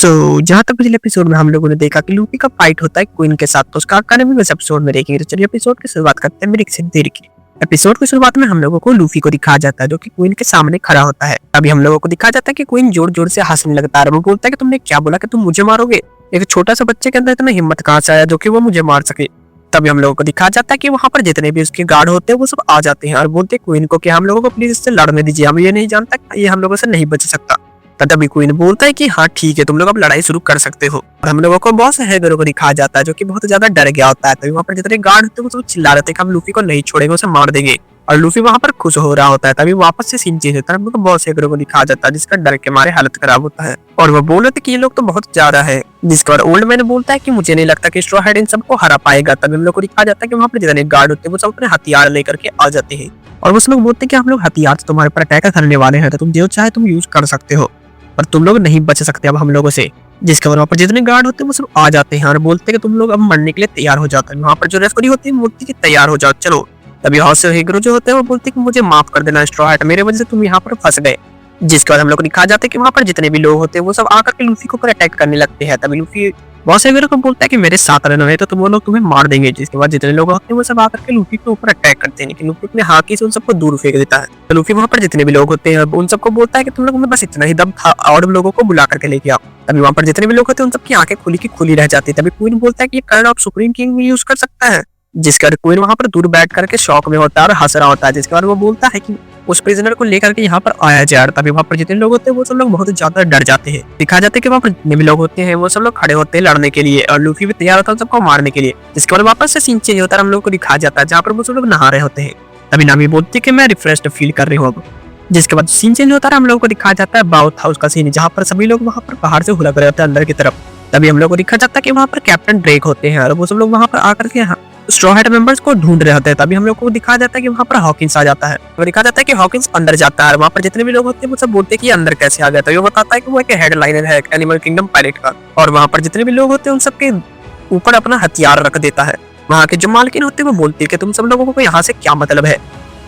जहाँ तक पिछले एपिसोड में हम लोगों ने देखा कि लूफी का फाइट होता है क्वीन के साथ, तो उसका कहानी भी इस एपिसोड में देखेंगे। तो चलिए एपिसोड की शुरुआत करते हैं मेरी से देर की। एपिसोड की शुरुआत में हम लोगों को लूफी को दिखाया जाता है जो कि क्वीन के सामने खड़ा होता है। अभी हम लोगों को दिखाया जाता है कि क्वीन जोर जोर से हंसने लगता है। वो बोलता है कि तुमने क्या बोला कि तुम मुझे मारोगे? एक छोटा सा बच्चे के अंदर इतना हिम्मत कहाँ से आया जो कि वो मुझे मार सके? तभी हम लोगों को दिखाया जाता है कि वहाँ पर जितने भी उसके गार्ड होते हैं वो सब आ जाते हैं और बोलते हैं क्वीन को कि हम लोगों को प्लीज इससे लड़ने दीजिए, हम ये नहीं जानता, ये हम लोगों से नहीं बच सकता। तभी क्वीन बोलता है कि हाँ ठीक है, तुम लोग अब लड़ाई शुरू कर सकते हो। और हम लोगों को बहुत से हैगरों को दिखाया जाता है जो कि बहुत ज्यादा डर गया होता है। तभी वहाँ पर जितने गार्ड होते हैं वो सब चिल्ला रहे थे कि हम लूफी को नहीं छोड़ेंगे, उसे मार देंगे। और लूफी वहाँ पर खुश हो रहा होता है। तभी वापस से सीन चेंज होता है। हम लोग को बहुत से हैगरों को दिखाया जाता है जिसका डर के मारे हालत खराब होता है और वो बोल रहे थे कि ये लोग तो बहुत ज्यादा है। जिसके बाद ओल्ड मैन बोलता है कि मुझे नहीं लगता कि स्ट्रॉ हेड इन सबको हरा पाएगा। तभी हम लोग को दिखाया जाता है कि वहाँ पर जितने गार्ड होते हैं वो सब अपने हथियार लेकर के आ जाते हैं और वो सब लोग बोलते हैं कि हम लोग हथियार से तुम्हारे पर अटैक करने वाले हैं, तो तुम जो चाहे तुम यूज कर सकते हो, पर तुम लोग नहीं बच सकते अब हम लोगों से। जिसके वहाँ पर जितने गार्ड होते हैं वो सब आ जाते हैं और बोलते हैं कि तुम लोग अब मरने के लिए तैयार हो जाते हैं। वहाँ पर जो रेफरी होती है बोलती है कि तैयार हो जाओ, चलो। तभी हाउस से हीरो जो होते हैं वो बोलते हैं कि मुझे माफ कर देना स्ट्रॉ हैट, मेरे वजह से तुम यहाँ पर फंस गए। जिसके बाद हम लोग को दिखाया जाता है कि वहाँ पर जितने भी लोग होते हैं वो सब आकर के लूफी को ऊपर अटैक करने लगते हैं। तभी लूफी बॉस हीरो को बोलता है कि मेरे साथ रहना है तो तुम वो लोग तुम्हें मार देंगे। जिसके बाद जितने लोग होते हैं वो सब आकर के लूफी के ऊपर अटैक करते हैं, लेकिन लूफी अपने हाथी से उन सबको दूर फेंक देता है। तो लूफी वहाँ पर जितने भी लोग होते हैं उन सबको बोलता है कि तुम लोगों में बस इतना ही दम था और लोगों को बुला करके लेके आओ। तभी वहाँ पर जितने भी लोग होते हैं उन सबकी आंखें खुली की खुली रह जाती है। तभी क्वीन बोलता है कि ये कर्न ऑफ सुप्रीम किंग भी यूज कर सकता है। जिसके बाद क्वीन वहाँ पर दूर बैठ करके शौक में होता है और हंस रहा होता है। जिसके बाद वो बोलता है कि उस प्रिजनर को लेकर के यहाँ पर आया जाए। तभी वहाँ पर जितने लोग होते हैं वो सब लोग बहुत ज्यादा डर जाते हैं। दिखाया जाता है कि वहाँ पर जितने भी लोग होते हैं वो सब लोग खड़े होते हैं लड़ने के लिए और लूफी भी तैयार होता है सबको मारने के लिए। जिसके बाद वापस से सीन चेंज होता है, हम लोग को दिखाया जाता है जहाँ पर वो सब लोग नहा रहे होते हैं। तभी नामी बोलती है कि मैं रिफ्रेश्ड फील कर रही हूँ अब। जिसके बाद सीन चेंज होता है, हम लोग को दिखाया जाता है बाउथ हाउस का सीन जहाँ पर सभी लोग वहाँ पर बाहर से हुलक रहे होते हैं अंदर की तरफ। तभी हम लोग को दिखाया जाता है कि वहाँ पर कैप्टन ड्रेक होते हैं और वो सब लोग वहाँ पर आकर के स्ट्रॉ हैट मेंबर्स को ढूंढ रहे होते हैं। तभी हम लोग को दिखाया जाता है कि वहाँ पर हॉकिंस आ जाता है। वो दिखाया जाता है कि हॉकिंस अंदर जाता है और वहाँ पर जितने भी लोग होते हैं वो सब बोलते हैं कि अंदर कैसे आ गया। तो वो बताता है कि वो एक हेडलाइनर है एनिमल किंगडम पायरेट का और वहाँ पर जितने भी लोग होते हैं उन सबके ऊपर अपना हथियार रख देता है। वहाँ के जो मालकिन होते हैं वो बोलती है कि तुम सब लोगों को यहाँ से क्या मतलब है।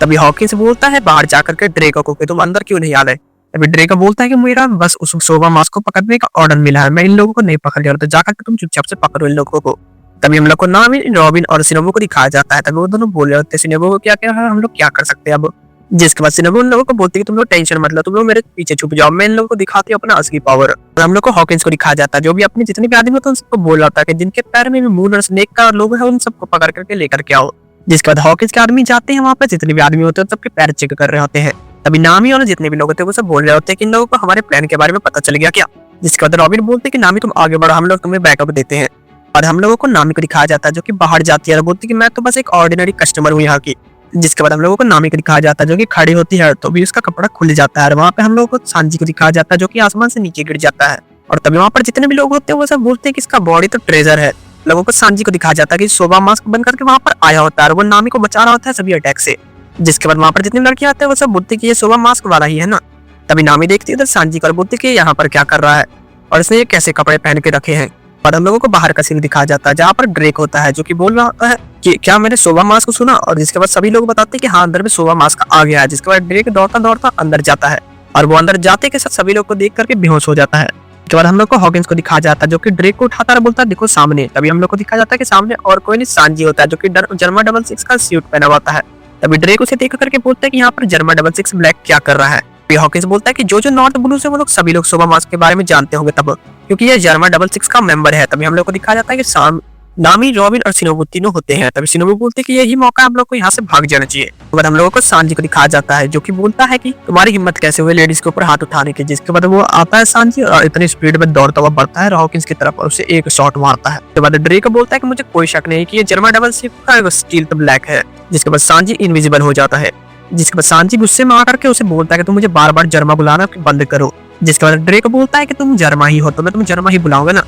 तभी हॉकिंस बोलता है बाहर जाकर के ड्रेको को कि तुम अंदर क्यों नहीं आ रहे। तभी ड्रेको बोलता है कि मेरा बस उस सोवा मास्क को पकड़ने का ऑर्डर मिला है, मैं इन लोगों को नहीं पकड़ लिया, तो जाकर के तुम चुपचाप से पकड़ो इन लोगों को। तभी हम लोग को नामी, रॉबिन और सिनोबू को दिखाया जाता है। तभी वो दोनों बोल रहे होते हैं सिनोबू को क्या क्या है, हम लोग क्या कर सकते हैं अब। जिसके बाद सिनोबू उन लोगों को बोलती है कि तुम लोग टेंशन मत लो, तुम लोग मेरे पीछे छुप जाओ, मैं इन लोगों को दिखाती हूँ अपना असली पावर। और हम लोग को हॉकिंस को दिखाया जाता है जो भी अपने जितने भी आदमी होते हैं उन सबको बोल रहा होता है कि जिनके पैर में भी मून और स्नेक का लोगो है उन सबको पकड़ करके लेकर के आओ। जिसके बाद हॉकिंस के आदमी जाते हैं वहाँ पे, जितने भी आदमी होते हैं सबके पैर चेक कर रहे होते हैं। तभी नामी और जितने भी लोग होते हैं वो सब बोल रहे होते हैं कि इन लोगों को हमारे प्लान के बारे में पता चल गया क्या। जिसके बाद रॉबिन बोलते हैं कि नामी तुम आगे बढ़ो, हम लोग तुम्हें बैकअप देते हैं। और हम लोगों को नामी को दिखाया जाता है जो कि बाहर जाती है और बोलती है कि मैं तो बस एक ऑर्डिनरी कस्टमर हूँ यहाँ की। जिसके बाद हम लोगों को नामी को दिखाया जाता है जो कि खड़ी होती है तो भी उसका कपड़ा खुल जाता है और वहाँ पे हम लोगों को सांजी को दिखाया जाता है जो कि आसमान से नीचे गिर जाता है। और तभी वहाँ पर जितने भी लोग होते हैं वो सब बोलते हैं कि इसका बॉडी तो ट्रेजर है। लोगों को सांजी को दिखाया जाता है कि सोवा मास्क बन करके वहाँ पर आया होता है और वो नामी को बचा रहा होता है सभी अटैक से। जिसके बाद वहाँ पर जितने लड़के आते हैं वो सब बोलते हैं कि ये सोवा मास्क वाला ही है ना। तभी नामी देखती है उधर सांजी को और बोलती है कि यहाँ पर क्या कर रहा है और इसने ये कैसे कपड़े पहन के रखे हैं। और हम लोगों को बाहर का सीन दिखाया जाता है जहाँ पर ड्रेक होता है जो कि बोल रहा होता है कि क्या मैंने सोवा मास्क को सुना। और जिसके बाद सभी लोग बताते हैं कि हाँ अंदर में सोवा मास्क आ गया है। जिसके बाद ड्रेक दौड़ता दौड़ता अंदर जाता है और वो अंदर जाते के साथ सभी लोग को देख करके बेहोश हो जाता है। उसके बाद हम लोग को हॉकिंस को दिखाया जाता है जो कि ड्रेक को उठाता है बोलता है देखो सामने। तभी हम लोग को दिखाया जाता है कि सामने और कोई नहीं सांजी होता है जो कि जर्मा 66 का सूट पहना होता है। तभी ड्रेक उसे देख करके बोलता है कि यहाँ पर जर्मा 66 ब्लैक क्या कर रहा है। हॉकिंस बोलता है कि जो नॉर्थ ब्लू से वो लोग सभी लोग सोवा मास्क के बारे में जानते होंगे तब, क्योंकि ये जर्मा 66 का मेंबर है। तभी हम लोग को दिखाया जाता है कि नामी, रॉबिन और सिनोबू तीनों होते हैं। तभी सिनोबू बोलते हैं कि यही मौका हम लोग को यहाँ से भाग जाना चाहिए। तो बाद हम लोगों को सांजी को दिखाया जाता है जो कि बोलता है कि तुम्हारी हिम्मत कैसे हुई लेडीज के ऊपर हाथ उठाने की। जिसके बाद वो आता है सांजी और इतनी स्पीड में दौड़ता हुआ बढ़ता है हॉकिंस की तरफ और उसे एक शॉट मारता है। उसके बाद ड्रेक बोलता है कि मुझे कोई शक नहीं कि ये जर्मा 66 का स्टील तो ब्लैक है। जिसके बाद सांजी इनविजिबल हो जाता है। जिसके बाद सांजी गुस्से में आकर के उसे बोलता है कि तुम मुझे बार बार जर्मा बुलाना बंद करो। जिसके बाद ड्रेक बोलता है कि तुम जर्मा ही हो तो मैं तुम जर्मा ही बुलाऊंगा ना,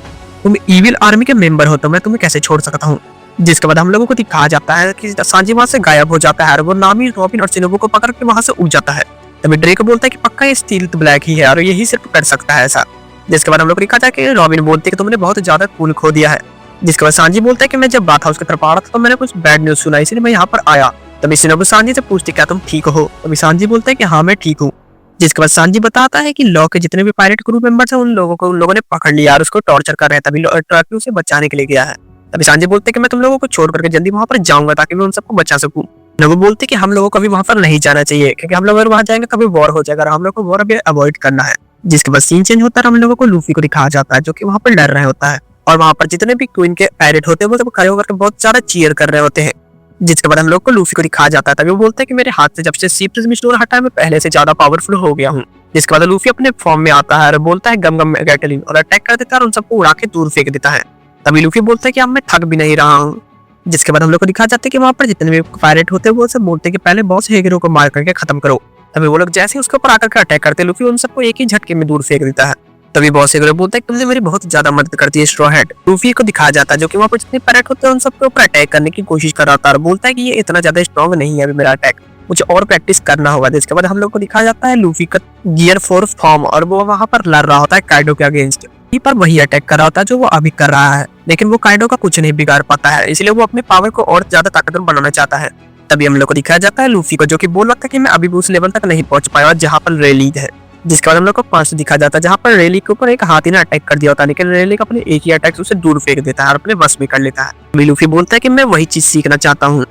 तुम इविल आर्मी के मेंबर हो तो मैं तुम्हें कैसे छोड़ सकता हूँ। जिसके बाद हम लोगों को दिखाया जाता है कि सांजी वहां से गायब हो जाता है और वो नामी, रॉबिन और सिनोबू को पकड़ के वहां से उड़ जाता है। तभी ड्रेक बोलता है कि पक्का ये स्टील ब्लैक ही है और यही सिर्फ कर सकता है ऐसा। जिसके बाद हम लोग को दिखाया जाए कि रॉबिन बोलती है कि तुमने बहुत ज्यादा खून खो दिया है। जिसके बाद सांजी बोलता है कि मैं जब बात हाउस की तरफ आ रहा था तो मैंने कुछ बैड न्यूज सुना इसलिए मैं यहाँ पर आया। तभी सिनोबू सांजी से पूछती क्या तुम ठीक हो। तभी सांजी बोलता है कि हाँ मैं ठीक हूँ। जिसके बाद सांजी बताता है कि लॉ के जितने भी पायरेट क्रू मेंबर्स हैं उन लोगों ने पकड़ लिया और उसको टॉर्चर कर रहे हैं, तभी ट्रॉकी उसे बचाने के लिए गया है। तभी सांजी बोलते हैं कि मैं तुम लोगों को छोड़ करके जल्दी वहां पर जाऊंगा ताकि मैं उन सबको बचा सकूं। वो बोलते हैं कि हम लोगों को अभी वहां पर नहीं जाना चाहिए क्योंकि हम लोग अगर वहां जाएंगे कभी वॉर हो जाएगा और हम लोग को वॉर अभी अवॉइड करना है। जिसके बाद सीन चेंज होता है, हम लोगों को लूफी को दिखाया जाता है जो कि वहां पर डर रहा होता है और वहां पर जितने भी क्वीन के पायरेट होते हैं वो सब खड़े होकर बहुत सारा चीयर कर रहे होते हैं। जिसके बाद हम लोग को लूफी को दिखाया जाता है, तभी वो बोलते हैं कि मेरे हाथ से जब से सी प्रिज्म स्टोन हटा है मैं पहले से ज्यादा पावरफुल हो गया हूँ। जिसके बाद लूफी अपने फॉर्म में आता है और बोलता है गम गम गैटलिन और अटैक कर देता है और उन सबको उड़ा के दूर फेंक देता है। तभी लूफी बोलता है कि अब मैं थक भी नहीं रहा हूँ। जिसके बाद हम लोग को दिखाया जाता है कि वहां पर जितने भी पायरेट होते हैं वो सब बोलते हैं कि पहले बॉस हेगरो को मार करके खत्म करो। तभी वो लोग जैसे ही उसके ऊपर आकर के अटैक करते हैं लूफी उन सबको एक ही झटके में दूर फेंक देता है। तभी बॉस हेगरो बोलता है कि तुमने मेरी बहुत ज्यादा मदद करती है स्ट्रॉ हेड। लूफी को दिखाया जाता है जो कि वहां पर जितने पायरेट होते हैं उन सबके ऊपर अटैक करने की कोशिश कर रहा था और बोलता है कि ये इतना ज्यादा स्ट्रॉन्ग नहीं है अभी मेरा अटैक, मुझे और प्रैक्टिस करना होगा। जिसके बाद हम लोग को दिखाया जाता है लूफी का गियर 4 फॉर्म और वो वहां पर लड़ रहा होता है काइडो के अगेंस्ट। पर वही अटैक कर रहा होता है जो वो अभी कर रहा है, लेकिन वो काइडो का कुछ नहीं बिगाड़ पाता है, इसलिए वो अपने पावर को और ज्यादा ताकतवर बनाना चाहता है। तभी हम लोग को दिखाया जाता है लूफी को जो कि बोल रहा था कि मैं अभी भी उस लेवल तक नहीं पहुंच पाया जहां पर रेली है। जिसके बाद हम लोग को 5 दिखाया जाता है जहां पर रेली के ऊपर एक हाथी ने अटैक कर दिया होता है, लेकिन रेली का अपने एक ही अटैक से उसे दूर फेंक देता है और अपने बस में कर लेता है। तभी लूफी बोलता है कि मैं वही चीज सीखना चाहता हूँ।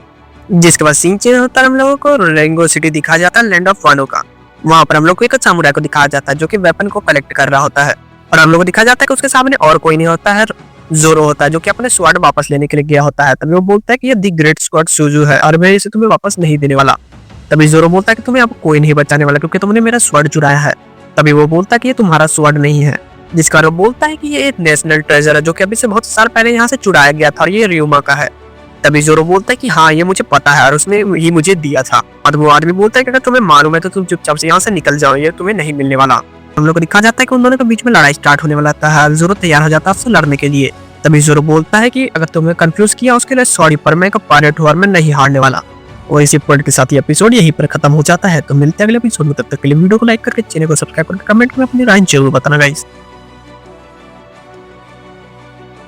जिसके बाद सीन चेंज होता है, हम लोगों को रेंगो सिटी दिखाया जाता है लैंड ऑफ वानो का। वहां पर हम लोग को एक सामुराई को दिखाया जाता है जो कि वेपन को कलेक्ट कर रहा होता है और हम लोग को दिखाया जाता है कि उसके सामने और कोई नहीं होता है, जोरो होता है जो कि अपने स्वॉर्ड वापस लेने के लिए गया होता है। तभी वो बोलता है कि ये दी ग्रेट स्कॉट सूजू है और मैं इसे तुम्हें वापस नहीं देने वाला। तभी जोरो बोलता है कि तुम्हें अब कोई नहीं बचाने वाला क्योंकि तुमने मेरा स्वॉर्ड चुराया है। तभी वो बोलता है कि ये तुम्हारा स्वॉर्ड नहीं है। जिसका वो बोलता है कि ये एक नेशनल ट्रेजर है जो कि अभी से बहुत साल पहले यहाँ से चुराया गया था और ये रियुमा का है। तभी जोरो बोलता है कि हाँ ये मुझे पता है और उसने ही मुझे दिया था। और वो आदमी बोलता है कि अगर तुम्हें मालूम है तो तुम चुपचाप से यहाँ से निकल जाओ, ये तुम्हें नहीं मिलने वाला। हम लोग को दिखा जाता है कि उन दोनों के बीच में लड़ाई स्टार्ट होने वाला था। जोरो तैयार हो जाता है उससे लड़ने के लिए। तभी जोरो बोलता है कि अगर तुम्हें कंफ्यूज किया उसके लिए सॉरी, पर मैं एक पायरेट हूँ और मैं नहीं हारने वाला। और इसी पॉइंट के साथ ये एपिसोड यहीं पर खत्म हो जाता है। तो मिलते हैं अगले एपिसोड में, तब तक के लिए वीडियो को लाइक करके चैनल को सब्सक्राइब करके कमेंट में अपनी राय जरूर बताना गाइस।